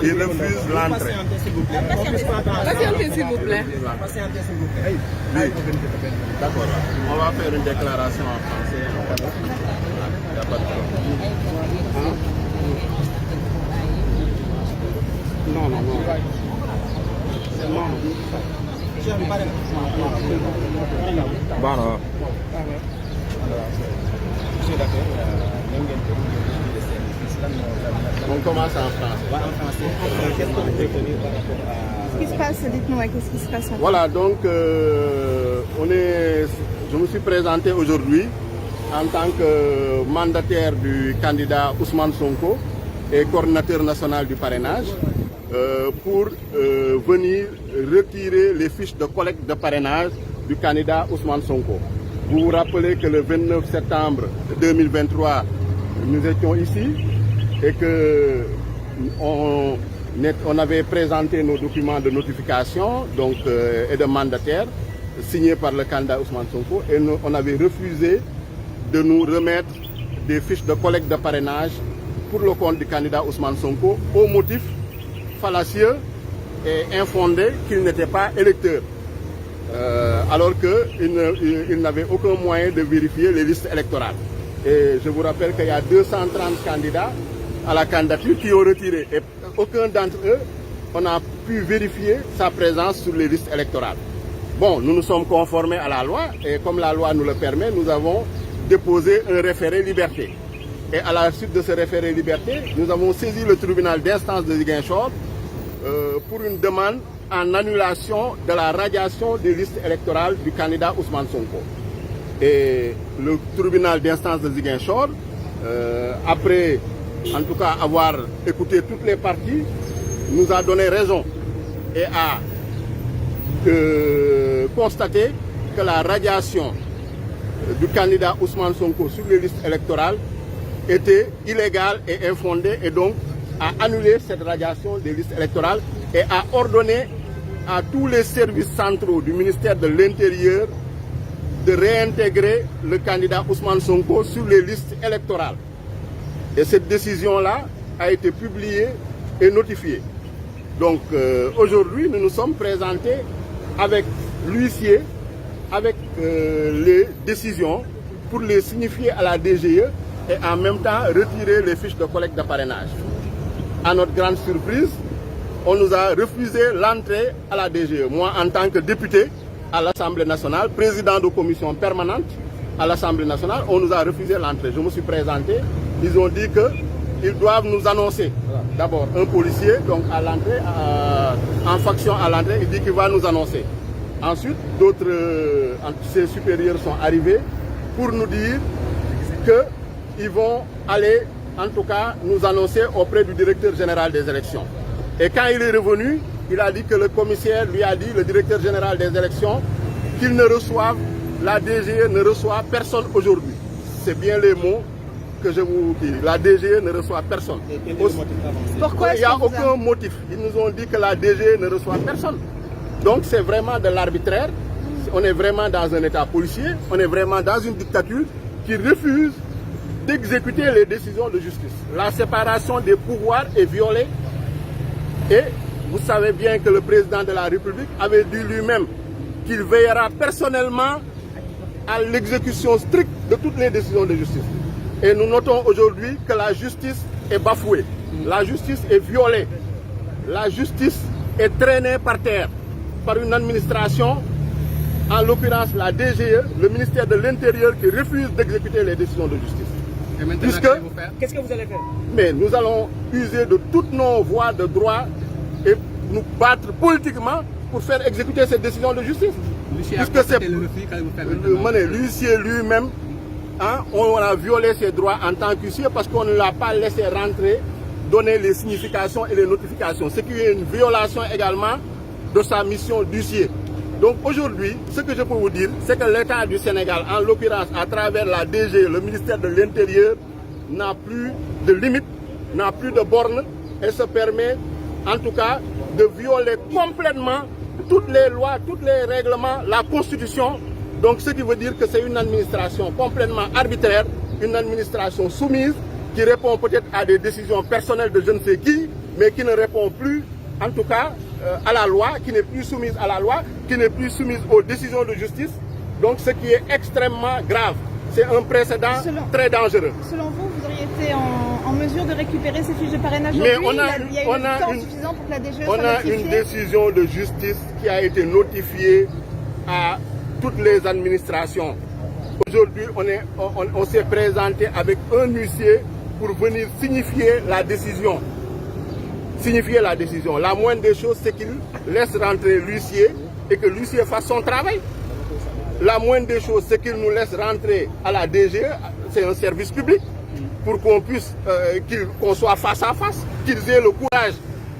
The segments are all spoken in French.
Il refuse l'entrée. Patientez s'il vous plaît. Oui. D'accord. On va faire une déclaration en français. Il n'y a pas de problème. Non, non, non. Bon, on commence en français. Qu'est-ce qui se passe? Dites-nous, qu'est-ce qui se passe? Voilà, donc je me suis présenté aujourd'hui en tant que mandataire du candidat Ousmane Sonko et coordinateur national du parrainage pour venir retirer les fiches de collecte de parrainage du candidat Ousmane Sonko. Vous vous rappelez que le 29 septembre 2023, nous étions ici et que on avait présenté nos documents de notification donc, et de mandataire signés par le candidat Ousmane Sonko et on avait refusé de nous remettre des fiches de collecte de parrainage pour le compte du candidat Ousmane Sonko au motif fallacieux et infondé qu'il n'était pas électeur. Alors qu'il n'avait aucun moyen de vérifier les listes électorales. Et je vous rappelle qu'il y a 230 candidats à la candidature qui ont retiré. Et aucun d'entre eux, on n'a pu vérifier sa présence sur les listes électorales. Bon, nous nous sommes conformés à la loi et comme la loi nous le permet, nous avons déposé un référé liberté. Et à la suite de ce référé liberté, nous avons saisi le tribunal d'instance de Ziguinchor pour une demande en annulation de la radiation des listes électorales du candidat Ousmane Sonko. Et le tribunal d'instance de Ziguinchor, après en tout cas avoir écouté toutes les parties, nous a donné raison et a constaté que la radiation du candidat Ousmane Sonko sur les listes électorales était illégale et infondée et donc a annulé cette radiation des listes électorales et a ordonné à tous les services centraux du ministère de l'Intérieur de réintégrer le candidat Ousmane Sonko sur les listes électorales. Et cette décision-là a été publiée et notifiée. Donc aujourd'hui, nous nous sommes présentés avec l'huissier, avec les décisions pour les signifier à la DGE et en même temps retirer les fiches de collecte de parrainage. À notre grande surprise, on nous a refusé l'entrée à la DGE. Moi, en tant que député à l'Assemblée nationale, président de commission permanente à l'Assemblée nationale, on nous a refusé l'entrée. Je me suis présenté, ils ont dit qu'ils doivent nous annoncer. D'abord, un policier, donc à l'entrée, en faction à l'entrée, il dit qu'il va nous annoncer. Ensuite, d'autres, ses supérieurs sont arrivés pour nous dire qu'ils vont aller, en tout cas, nous annoncer auprès du directeur général des élections. Et quand il est revenu, il a dit que le commissaire lui a dit, le directeur général des élections, qu'il ne reçoive, la DGE ne reçoit personne aujourd'hui. C'est bien les mots que je vous dis. La DGE ne reçoit personne. Pourquoi? Il n'y a aucun motif. Ils nous ont dit que la DGE ne reçoit personne. Donc c'est vraiment de l'arbitraire. On est vraiment dans un état policier. On est vraiment dans une dictature qui refuse d'exécuter les décisions de justice. La séparation des pouvoirs est violée. Et vous savez bien que le président de la République avait dit lui-même qu'il veillera personnellement à l'exécution stricte de toutes les décisions de justice. Et nous notons aujourd'hui que la justice est bafouée. La justice est violée. La justice est traînée par terre par une administration, en l'occurrence la DGE, le ministère de l'Intérieur, qui refuse d'exécuter les décisions de justice. Et maintenant, qu'est-ce que vous allez faire? Mais nous allons user de toutes nos voies de droit et nous battre politiquement pour faire exécuter cette décision de justice. Puisque c'est l'huissier lui-même, hein, on a violé ses droits en tant qu'huissier parce qu'on ne l'a pas laissé rentrer, donner les significations et les notifications. Ce qui est une violation également de sa mission d'huissier. Donc aujourd'hui, ce que je peux vous dire, c'est que l'État du Sénégal, en l'occurrence à travers la DG, le ministère de l'Intérieur, n'a plus de limites, n'a plus de bornes et se permet en tout cas de violer complètement toutes les lois, tous les règlements, la Constitution. Donc ce qui veut dire que c'est une administration complètement arbitraire, une administration soumise qui répond peut-être à des décisions personnelles de je ne sais qui, mais qui ne répond plus, en tout cas, à la loi, qui n'est plus soumise à la loi, qui n'est plus soumise aux décisions de justice. Donc, ce qui est extrêmement grave. C'est un précédent très dangereux. Selon vous, vous auriez été en mesure de récupérer ces fiches de parrainage mais aujourd'hui? Il y a eu le temps suffisant pour que la DGE soit notifiée. On a une décision de justice qui a été notifiée à toutes les administrations. Aujourd'hui, on s'est présenté avec un huissier pour venir signifier la décision. Signifier la décision. La moindre des choses, c'est qu'il laisse rentrer l'huissier et que l'huissier fasse son travail. La moindre des choses, c'est qu'il nous laisse rentrer à la DGE, c'est un service public, pour qu'on puisse, qu'on soit face à face, qu'ils aient le courage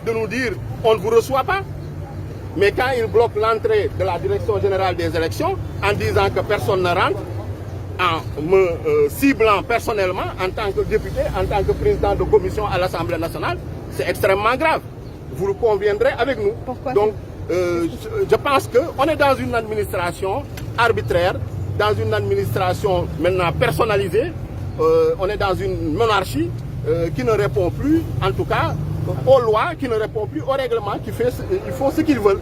de nous dire on ne vous reçoit pas. Mais quand ils bloquent l'entrée de la Direction générale des élections en disant que personne ne rentre, en me ciblant personnellement en tant que député, en tant que président de commission à l'Assemblée nationale, c'est extrêmement grave. Vous le conviendrez avec nous. Pourquoi? Donc, je pense qu'on est dans une administration arbitraire, dans une administration maintenant personnalisée, on est dans une monarchie qui ne répond plus, en tout cas, aux lois, qui ne répond plus au règlement, ils font ce qu'ils veulent.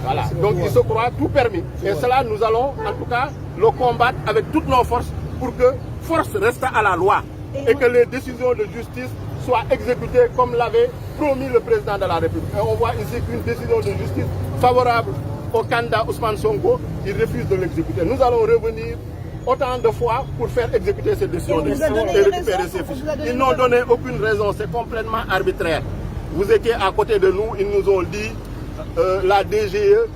Voilà. Donc ils se croient tout permis. Et cela, nous allons en tout cas le combattre avec toutes nos forces pour que force reste à la loi et que les décisions de justice soient exécutées comme l'avait promis le président de la République. Et on voit ici qu'une décision de justice favorable au candidat Ousmane Sonko, il refuse de l'exécuter. Nous allons revenir autant de fois pour faire exécuter ces décisions de justice et récupérer ces fiches. Ils n'ont donné aucune raison, c'est complètement arbitraire. Vous étiez à côté de nous, ils nous ont dit, la DGE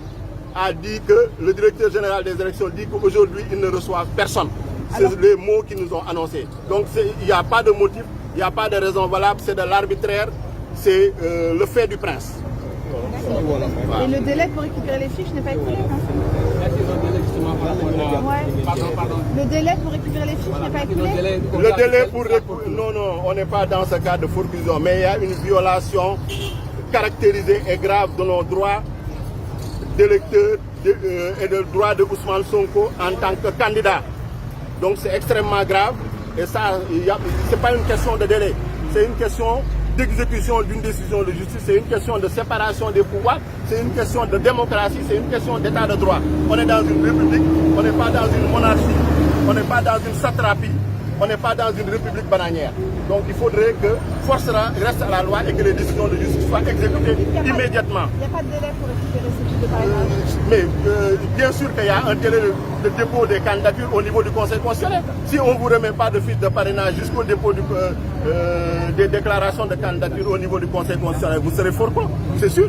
a dit que le directeur général des élections dit qu'aujourd'hui ils ne reçoivent personne. C'est les mots qu'ils nous ont annoncés. Donc il n'y a pas de motif, il n'y a pas de raison valable, c'est de l'arbitraire, c'est le fait du prince. Voilà. Et le délai pour récupérer les fiches n'est pas écoulé, Le délai pour récupérer les fiches n'est pas écoulé? Le délai pour récupérer... Non, on n'est pas dans ce cas de forclusion, mais il y a une violation caractérisée et grave de nos droits d'électeurs et de droits de Ousmane Sonko en tant que candidat. Donc c'est extrêmement grave et ça, ce n'est pas une question de délai, c'est une question d'exécution d'une décision de justice, c'est une question de séparation des pouvoirs, c'est une question de démocratie, c'est une question d'état de droit. On est dans une république, on n'est pas dans une monarchie, on n'est pas dans une satrapie, on n'est pas dans une république bananière. Donc il faudrait que force reste à la loi et que les décisions de justice soient exécutées immédiatement. Il n'y a pas de délai pour récupérer ces fiches de parrainage? Mais bien sûr qu'il y a un délai de dépôt des candidatures au niveau du Conseil constitutionnel. Si on ne vous remet pas de fiches de parrainage jusqu'au dépôt des déclarations de candidature au niveau du Conseil constitutionnel, vous serez fort con, c'est sûr.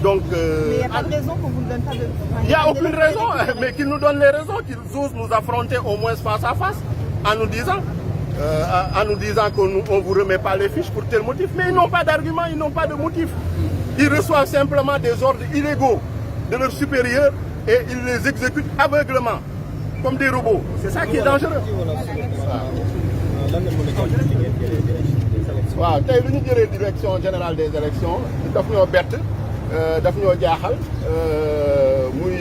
Donc, mais il n'y a pas de raison qu'on ne vous le donne pas de... Il n'y a aucune raison, mais qu'ils nous donnent les raisons, qu'ils osent nous affronter au moins face à face en nous disant qu'on ne vous remet pas les fiches pour tel motif. Mais ils n'ont pas d'argument, ils n'ont pas de motif. Ils reçoivent simplement des ordres illégaux de leurs supérieurs et ils les exécutent aveuglement, comme des robots. C'est ça qui est dangereux. waaw tey lu ñu jëlee direction générale des élections daf ñoo bett daf ñoo jaaxal muy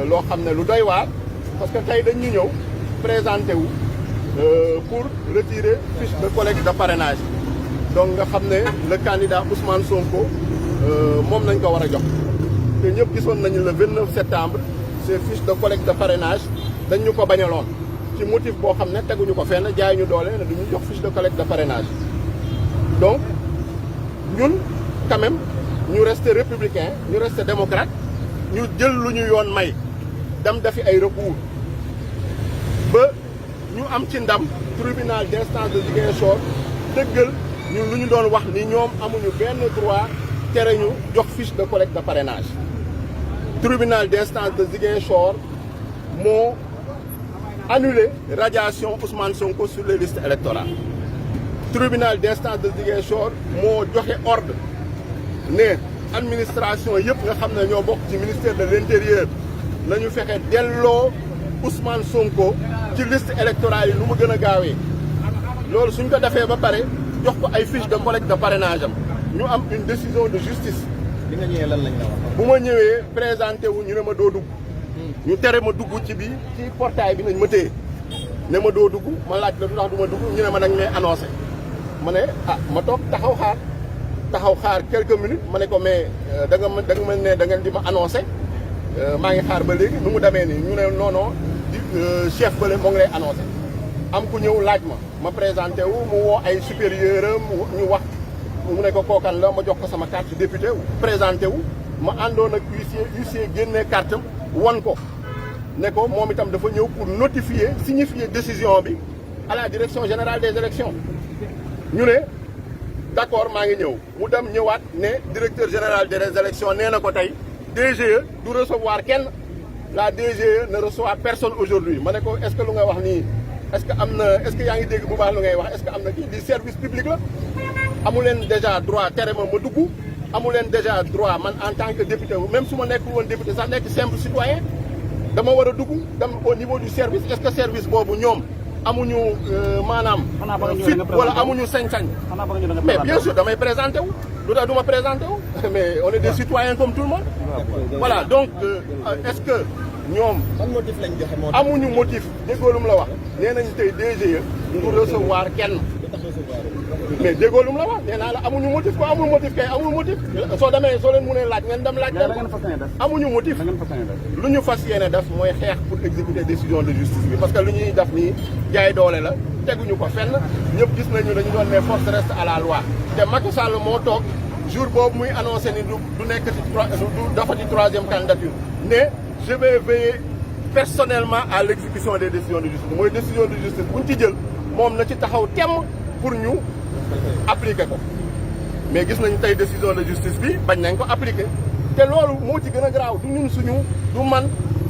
loo xam ne lu doy waar parce que tey dañ ñu ñëw présenté wu pour retirer fiche de collecte de parrainage donc nga xam ne le candidat Ousmane Sonko moom nañ ko war a jox te ñëpp gisoon nañu le 29 septembre ces fiches de collecte de parrainage dañ ñu ko bañaloon ci motif boo xam ne teguñu ko fenn jaay ñu doole ne duñu jox fiche de collecte de parrainage donc ñun quand même ñu rester républicain ñu rester démocrate ñu jël lu ñu yoon may dem defi ay recours ba ñu am ci ndam tribunal d'instance de Ziguinchor dëggal ñun lu ñu doon wax ni ñoom amuñu benn droit tere ñu jox fiche de collecte de parrainage tribunal d'instance de Ziguinchor moo annulé radiation Ousmane Sonko sur les listes électorales tribunal d'instance de Ziguinchor moo joxe ordre ne administration yëpp nga xam ne ñoo bokk ci ministère de l'intérieur nañu fexe delloo Ousmane Sonko ci liste électorale yi lu mu gën a gaawee loolu suñ ko defee ba pare jox ko ay fiche de collecte de parrainage am ñu am une décision de justice. bi nga ñëwee lan lañ la wax. bu ma ñëwee présenté wu ñu ne ma doo dugg ñu tere ma dugg ci portail bi nañ ma téye ne ma doo dugg ma laaj la du tax du ma dugg ñu ne ma nag may annoncé ma ne ah ma toog taxaw xaar quelques minutes ma ne ko mais da nga ma ne da ngeen di ma annoncé maa ngi xaar ba léegi nu mu demee nii ñu ne non di chef bële moo ngi lay annoncé am ku ñëw laaj ma présenté wu mu woo ay supérieur am ñu wax mu ne ko kookan la ma jox ko sama carte député présenté wu ma àndoon ak huissier génnee carte am won ko ne ko moom itam dafa ñëw pour signifier décision bi à la direction générale des élections ñu ne d'accord maa ngi ñëw mu dem ñëwaat ne directeur général des élections nee na ko tey DGE du recevoir kenn la DGE ne reçoit personne aujourd'hui ma ne ko est-ce que lu ngay wax nii est-ce que yaa ngi dégg bu baax lu ngay wax est-ce que am na kii di service public la amu leen déjà droit tere ma dugg amu leen déjà droit man en tant que député même su ma nekkul woon député sax nekk simple citoyen dama war a dugg dem au niveau du service est-ce que service boobu ñoom amuñu maanaam fit wala amuñu sañ-sañ mais bien sûr damay présenté wu lu tax du ma présenté wu mais on est des citoyens comme tout le monde voilà donc est-ce que ñoom amuñu motif déggoolum la wax nee nañ tey DGE du recevoir kenn mais déggoolum la wax nee naa la amuñu motif ko amul motif kay amul motif soo leen mënee laaj ngeen dem laaj amuñu motif lu ñu fas yéene def mooy xeex pour exécuter décision de justice bi parce que lu ñuy def nii jaay doole la teguñu ko fenn ñëpp gis nañu dañu doon ne force reste à la loi te Macky Sall moo toog jour boobu muy annoncé ni du nekk du dafa ci troisième candidature ne je vais veiller personnellement à l'exécution des décisions de justice mooy décision de justice buñ ci jël moom na ci taxaw temm pour ñu appliquer ko mais gis nañu tey décision de justice bi bañ nañ ko appliquer te loolu moo ci gën a graaw du ñun du man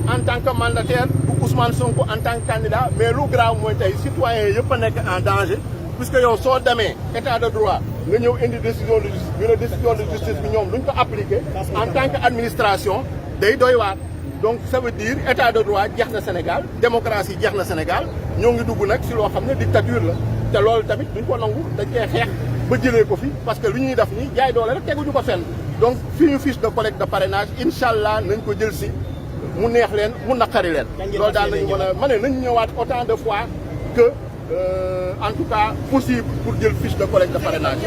en tant que mandataire du Ousmane Sonko en tant que candidat mais lu graaw mooy tey citoyens yëpp a nekk en danger puisque yow soo demee état de droit nga ñëw indi décision de justice ñu ne décision de justice bi ñoom duñ ko appliquer en tant que administration day doy waar donc ça veut dire état de droit jeex na Sénégal démocratie jeex na Sénégal ñoo ngi dugg nag si loo xam ne dictature la te loolu tamit duñ ko nangu dañ koy xeex ba jëlee ko fi parce que lu ñuy def nii jaay doole rek teguñu ko fenn donc fi ñu fiche de collecte de parrainage incha allah nañ ko jël si mu neex leen mu naqari leen. loolu daal nañu mën a ma ne nañu ñëwaat autant de fois que en tout cas possible pour jël fiche de collecte de parrainage.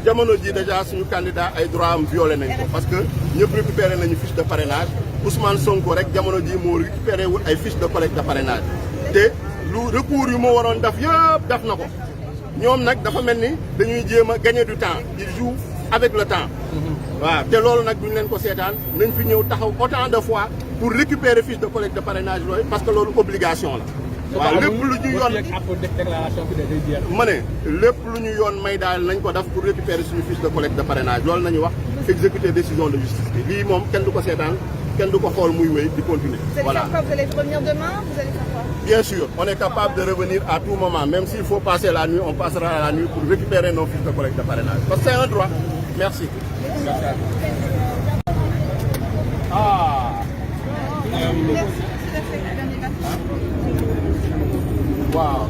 jamono ji déjà suñu candidat ay droit am violé nañ ko parce que ñëpp récupéré nañu fiche de parrainage Ousmane Sonko rek jamono ji moo récupéré wul ay fiche de collecte de parrainage te lu recours yu moo waroon def yëpp def na ko ñoom nag dafa mel ni dañuy jéem a gagner du temps ils jouent avec le temps waaw te loolu nag duñ leen ko seetaan nañ fi ñëw taxaw autant de fois pour récupérer fiche de collecte de parrainage loolu parce que loolu obligation la waaw lépp lu ñu yoon ma ne lépp lu ñu yoon may daal nañ ko def pour récupérer suñu fiche de collecte de parrainage loolu nañu wax exécuter décision de justice bi lii moom kenn du ko seetaan kenn du ko xool muy wéy di continuer voilà. Vous allez revenir demain, vous allez faire quoi? Bien sûr, on est capable de revenir à tout moment même s'il faut passer la nuit, on passera la nuit pour récupérer nos fiches de collecte de parrainage parce que c'est un droit. Merci. Merci. Wow.